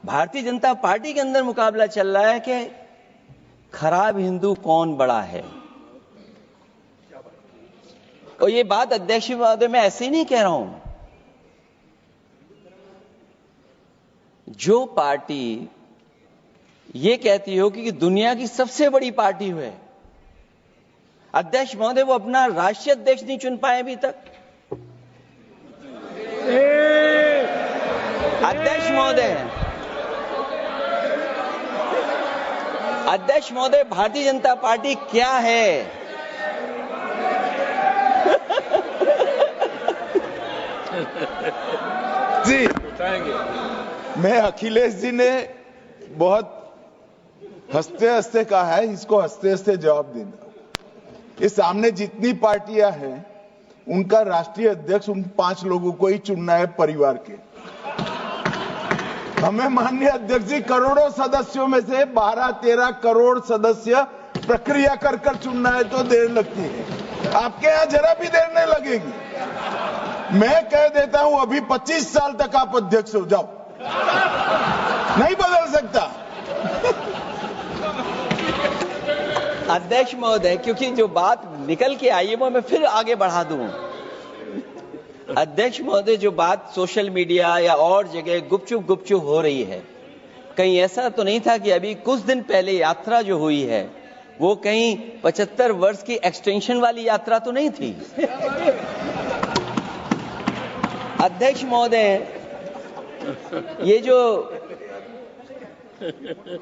Bharatiya Janata party के अंदर मुकाबला चल रहा है कि खराब हिंदू कौन बड़ा है। और ये बात अध्यक्ष महोदय मैं ऐसे ही नहीं कह रहा हूं। जो पार्टी ये कहती हो कि दुनिया की सबसे बड़ी पार्टी है, अध्यक्ष महोदय वो अपना राष्ट्रीय अध्यक्ष नहीं चुन पाए अभी तक। अध्यक्ष महोदय भारतीय जनता पार्टी क्या है? जी मैं अखिलेश जी ने बहुत हंसते हंसते कहा है, इसको हंसते हंसते जवाब देना। इस सामने जितनी पार्टियां हैं उनका राष्ट्रीय अध्यक्ष उन 5 लोगों को ही चुनना है परिवार के। हमें माननीय अध्यक्ष जी करोड़ों सदस्यों में से 12-13 करोड़ सदस्य प्रक्रिया कर कर चुनना है तो देर लगती है। आपके यहां जरा भी देर नहीं लगेगी। मैं कह देता हूं अभी 25 साल तक आप अध्यक्ष हो जाओ, नहीं बदल सकता। अध्यक्ष महोदय क्योंकि जो बात निकल के आई है वो मैं फिर आगे बढ़ा दूं। अध्यक्ष महोदय जो बात सोशल मीडिया या और जगह गुपचुप हो रही है, कहीं ऐसा तो नहीं था कि अभी कुछ दिन पहले यात्रा जो हुई है वो कहीं 75 वर्ष की एक्सटेंशन वाली यात्रा तो नहीं थी। अध्यक्ष महोदय ये जो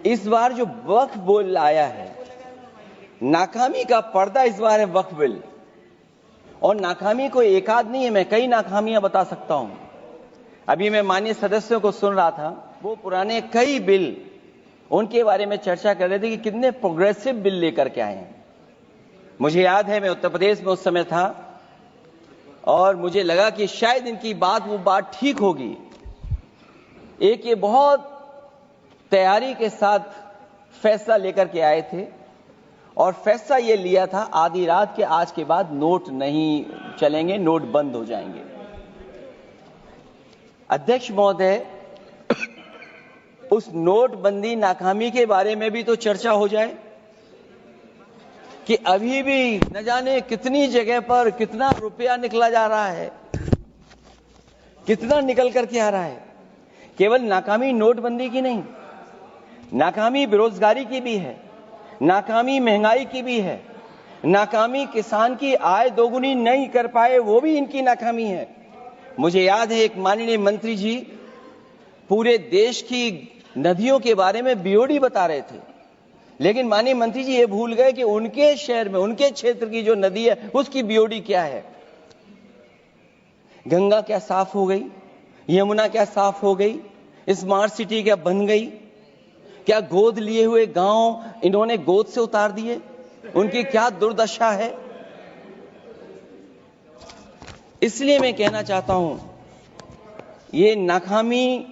इस बार जो वक्फ बिल आया है, नाकामी का पर्दा इस बार है वक्फ बिल। और नाकामी को एक आध नहीं है, मैं कई नाकामियां बता सकता हूं। अभी मैं माननीय सदस्यों को सुन रहा था, वो पुराने कई बिल उनके बारे में चर्चा कर रहे थे कि कितने प्रोग्रेसिव बिल लेकर के आए हैं। मुझे याद है मैं उत्तर प्रदेश में उस समय था और मुझे लगा कि शायद इनकी वो बात ठीक होगी। एक ये बहुत तैयारी के साथ फैसला लेकर के आए थे और फैसला ये लिया था आधी रात के आज के बाद नोट नहीं चलेंगे, नोट बंद हो जाएंगे। अध्यक्ष महोदय उस नोटबंदी नाकामी के बारे में भी तो चर्चा हो जाए कि अभी भी न जाने कितनी जगह पर कितना रुपया निकला जा रहा है, कितना निकल करके आ रहा है। केवल नाकामी नोटबंदी की नहीं, नाकामी बेरोजगारी की भी है, नाकामी महंगाई की भी है, नाकामी किसान की आय दोगुनी नहीं कर पाए वो भी इनकी नाकामी है। मुझे याद है एक माननीय मंत्री जी पूरे देश की नदियों के बारे में बीओडी बता रहे थे, लेकिन माननीय मंत्री जी ये भूल गए कि उनके शहर में उनके क्षेत्र की जो नदी है उसकी बीओडी क्या है। गंगा क्या साफ हो गई, यमुना क्या साफ हो गई, स्मार्ट सिटी क्या बन गई, क्या गोद लिए हुए गांव इन्होंने गोद से उतार दिए, उनकी क्या दुर्दशा है। इसलिए मैं कहना चाहता हूं ये नाकामी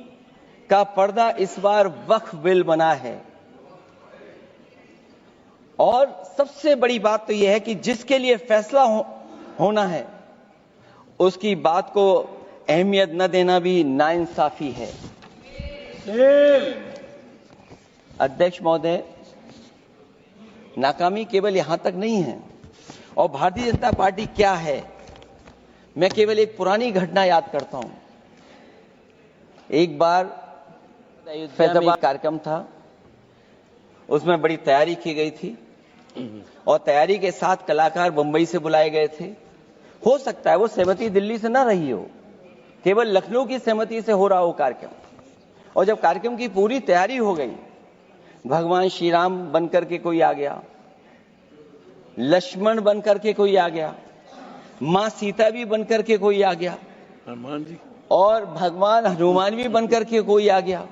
का पर्दा इस बार वक्फ बिल बना है। और सबसे बड़ी बात तो यह है कि जिसके लिए फैसला होना है उसकी बात को अहमियत न देना भी नाइंसाफी है। अध्यक्ष महोदय नाकामी केवल यहां तक नहीं है। और भारतीय जनता पार्टी क्या है, मैं केवल एक पुरानी घटना याद करता हूं। एक बार फैजाबाद कार्यक्रम था, उसमें बड़ी तैयारी की गई थी और तैयारी के साथ कलाकार मुंबई से बुलाए गए थे। हो सकता है वो सहमति दिल्ली से ना रही हो, केवल लखनऊ की सहमति से हो रहा हो कार्यक्रम। और जब कार्यक्रम की पूरी तैयारी हो गई, भगवान श्री राम बनकर के कोई आ गया, लक्ष्मण बनकर के कोई आ गया, मां सीता भी बनकर के कोई आ गया, हनुमान जी और भगवान हनुमान भी बनकर के कोई आ गया।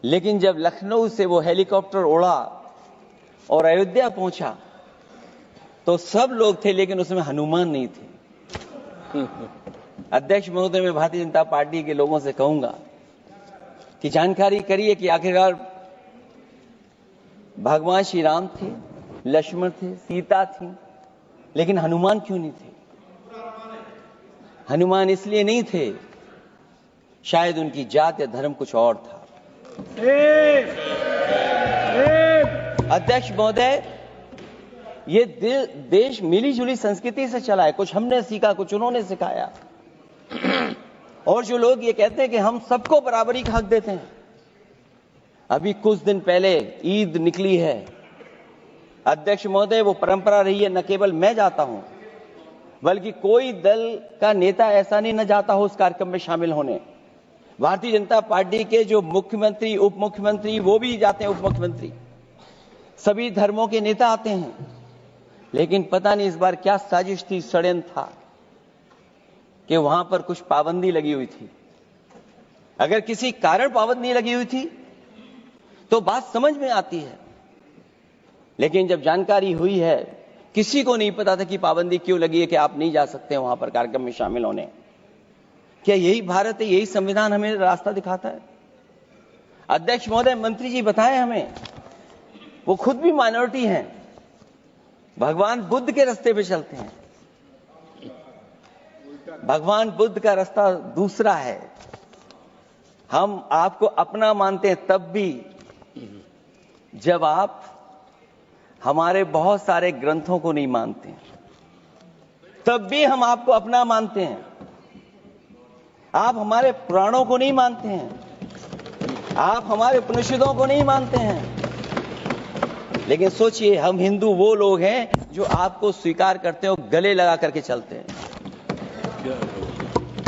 लेकिन जब लखनऊ से वो हेलीकॉप्टर उड़ा और अयोध्या पहुंचा तो सब लोग थे, लेकिन उसमें हनुमान नहीं थे। अध्यक्ष महोदय मैं भारतीय जनता पार्टी के लोगों से कहूंगा कि जानकारी करिए कि आखिरकार भगवान श्री राम थे, लक्ष्मण थे, सीता थी, लेकिन हनुमान क्यों नहीं थे? हनुमान इसलिए नहीं थे, शायद उनकी जात या धर्म कुछ और था। अध्यक्ष महोदय, ये देश मिली जुली संस्कृति से चला है। कुछ हमने सीखा, कुछ उन्होंने सिखाया। और जो लोग ये कहते हैं कि हम सबको बराबरी का हक देते हैं, अभी कुछ दिन पहले ईद निकली है अध्यक्ष महोदय, वो परंपरा रही है, न केवल मैं जाता हूं बल्कि कोई दल का नेता ऐसा नहीं न जाता हो उस कार्यक्रम में शामिल होने। भारतीय जनता पार्टी के जो मुख्यमंत्री, उप मुख्यमंत्री, वो भी जाते हैं, उप मुख्यमंत्री, सभी धर्मों के नेता आते हैं। लेकिन पता नहीं इस बार क्या साजिश थी, षड्यंत्र था कि वहां पर कुछ पाबंदी लगी हुई थी। अगर किसी कारण पाबंदी लगी हुई थी तो बात समझ में आती है, लेकिन जब जानकारी हुई है, किसी को नहीं पता था कि पाबंदी क्यों लगी है कि आप नहीं जा सकते वहां पर कार्यक्रम में शामिल होने। क्या यही भारत है, यही संविधान हमें रास्ता दिखाता है? अध्यक्ष महोदय, मंत्री जी बताएं हमें, वो खुद भी माइनॉरिटी हैं, भगवान बुद्ध के रास्ते पे चलते हैं। भगवान बुद्ध का रास्ता दूसरा है। हम आपको अपना मानते हैं तब भी जब आप हमारे बहुत सारे ग्रंथों को नहीं मानते हैं, तब भी हम आपको अपना मानते हैं। आप हमारे पुराणों को नहीं मानते हैं, आप हमारे उपनिषदों को नहीं मानते हैं। लेकिन सोचिए, हम हिंदू वो लोग हैं जो आपको स्वीकार करते हैं और गले लगा करके चलते हैं।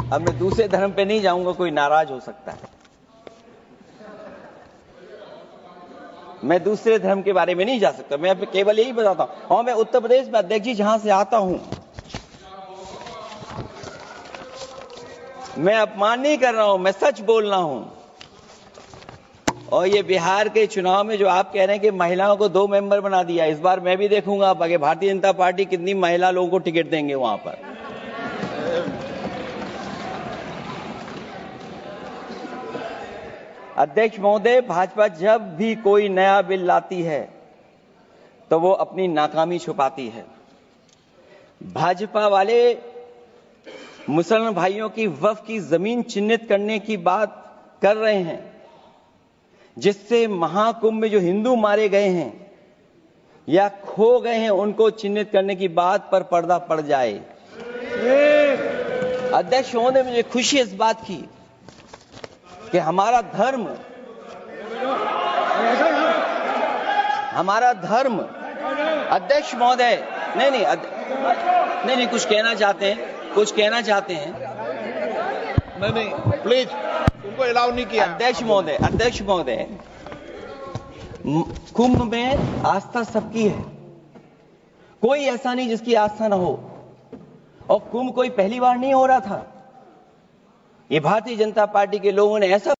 अब मैं दूसरे धर्म पे नहीं जाऊंगा, कोई नाराज हो सकता है। मैं दूसरे धर्म के बारे में नहीं जा सकता, मैं केवल यही बताता हूं। और मैं उत्तर प्रदेश में अध्यक्ष जी जहां से आता हूं, मैं अपमान नहीं कर रहा हूं, मैं सच बोल रहा हूं। और ये बिहार के चुनाव में जो आप कह रहे हैं कि महिलाओं को 2 मेंबर बना दिया, इस बार मैं भी देखूंगा आगे भारतीय जनता पार्टी कितनी महिला लोगों को टिकट देंगे वहां पर। अध्यक्ष महोदय, भाजपा जब भी कोई नया बिल लाती है तो वो अपनी नाकामी छुपाती है। भाजपा वाले मुसलमान भाइयों की वक्फ की जमीन चिन्हित करने की बात कर रहे हैं, जिससे महाकुंभ में जो हिंदू मारे गए हैं या खो गए हैं, उनको चिन्हित करने की बात पर पर्दा पड़ जाए। अध्यक्ष महोदय, मुझे खुशी इस बात की कि हमारा धर्म अध्यक्ष महोदय, नहीं, कुछ कहना चाहते हैं। नहीं, प्लीज, उनको अलाउ नहीं किया। अध्यक्ष महोदय, कुंभ में आस्था सबकी है, कोई ऐसा नहीं जिसकी आस्था ना हो। और कुंभ कोई पहली बार नहीं हो रहा था। ये भारतीय जनता पार्टी के लोगों ने ऐसा